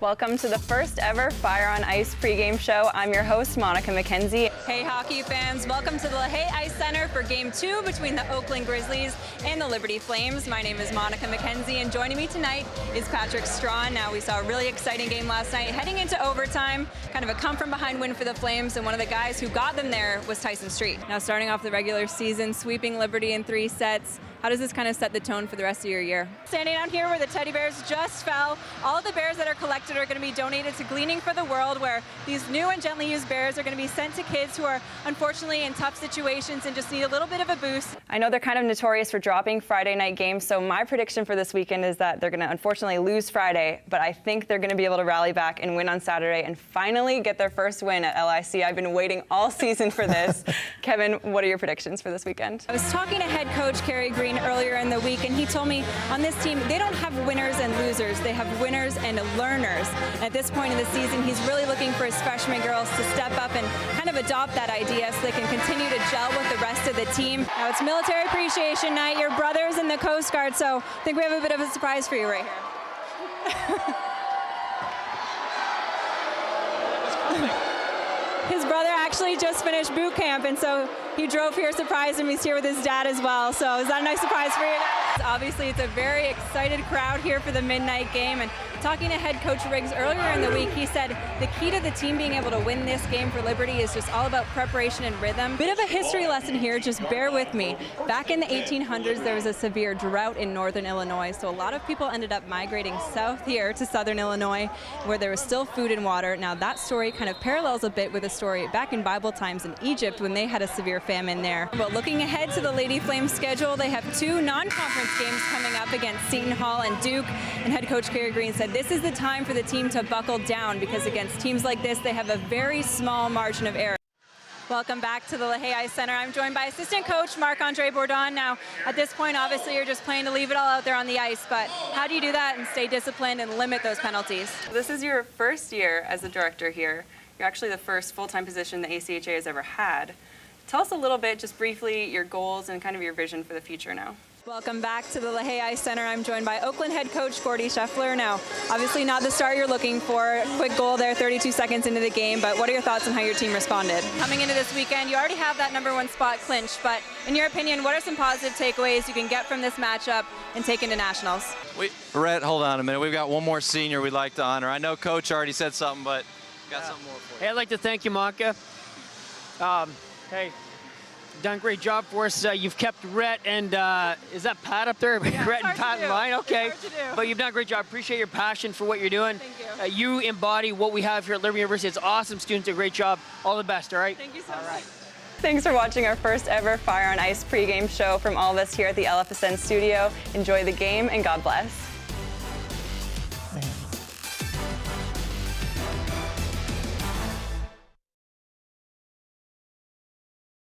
Welcome to the first ever Fire on Ice pregame show. I'm your host, Monika McKenzie. Hey hockey fans, welcome to the LaHaye Ice Center for Game 2 between the Oakland Grizzlies and the Liberty Flames. My name is Monika McKenzie, and joining me tonight is Patrick Strawn. Now, we saw a really exciting game last night, heading into overtime, kind of a come-from-behind win for the Flames, and one of the guys who got them there was Tyson Street. Now, starting off the regular season, sweeping Liberty in 3 sets, how does this kind of set the tone for the rest of your year? Standing out here where the teddy bears just fell, all of the bears that are collected are going to be donated to Gleaning for the World, where these new and gently used bears are going to be sent to kids who are unfortunately in tough situations and just need a little bit of a boost. I know they're kind of notorious for dropping Friday night games, so my prediction for this weekend is that they're going to unfortunately lose Friday, but I think they're going to be able to rally back and win on Saturday and finally get their first win at LIC. I've been waiting all season for this. Kevin, what are your predictions for this weekend? I was talking to head coach Kerry Green earlier in the week, and he told me on this team, they don't have winners and losers. They have winners and learners. At this point in the season, he's really looking for his freshman girls to step up and kind of adopt that idea so they can continue to gel with the rest of the team. Now, it's Military Appreciation Night. Your brother's in the Coast Guard, so I think we have a bit of a surprise for you right here. His brother actually just finished boot camp, and so he drove here, surprised him. He's here with his dad as well. So is that a nice surprise for you? Obviously, it's a very excited crowd here for the midnight game. And talking to head coach Riggs earlier in the week, he said the key to the team being able to win this game for Liberty is just all about preparation and rhythm. Bit of a history lesson here, just bear with me. Back in the 1800s, there was a severe drought in northern Illinois, so a lot of people ended up migrating south here to southern Illinois, where there was still food and water. Now, that story kind of parallels a bit with a story back in Bible times in Egypt when they had a severe famine there. But looking ahead to the Lady Flames schedule, they have 2 non-conference games coming up against Seton Hall and Duke, and head coach Kerry Green said this is the time for the team to buckle down, because against teams like this, they have a very small margin of error. Welcome back to the LaHaye Ice Center. I'm joined by assistant coach Marc-Andre Bourdon. Now, at this point, obviously, you're just playing to leave it all out there on the ice, but how do you do that and stay disciplined and limit those penalties? This is your first year as a director here. You're actually the first full-time position the ACHA has ever had. Tell us a little bit, just briefly, your goals and kind of your vision for the future now. Welcome back to the LaHaye Ice Center. I'm joined by Oakland head coach Gordy Scheffler. Now, obviously not the start you're looking for. Quick goal there, 32 seconds into the game, but what are your thoughts on how your team responded? Coming into this weekend, you already have that #1 spot clinched, but in your opinion, what are some positive takeaways you can get from this matchup and take into nationals? Rhett, hold on a minute. We've got one more senior we'd like to honor. I know Coach already said something, but got something more for you. Hey, I'd like to thank you, Monika. Hey, done a great job for us. You've kept Rhett and, is that Pat up there? Yeah, Rhett and Pat in line? Okay. But you've done a great job. Appreciate your passion for what you're doing. Thank you. You embody what we have here at Liberty University. It's awesome. Students do a great job. All the best, all right? Thank you so much. Thanks for watching our first ever Fire on Ice pregame show from all of us here at the LFSN studio. Enjoy the game and God bless.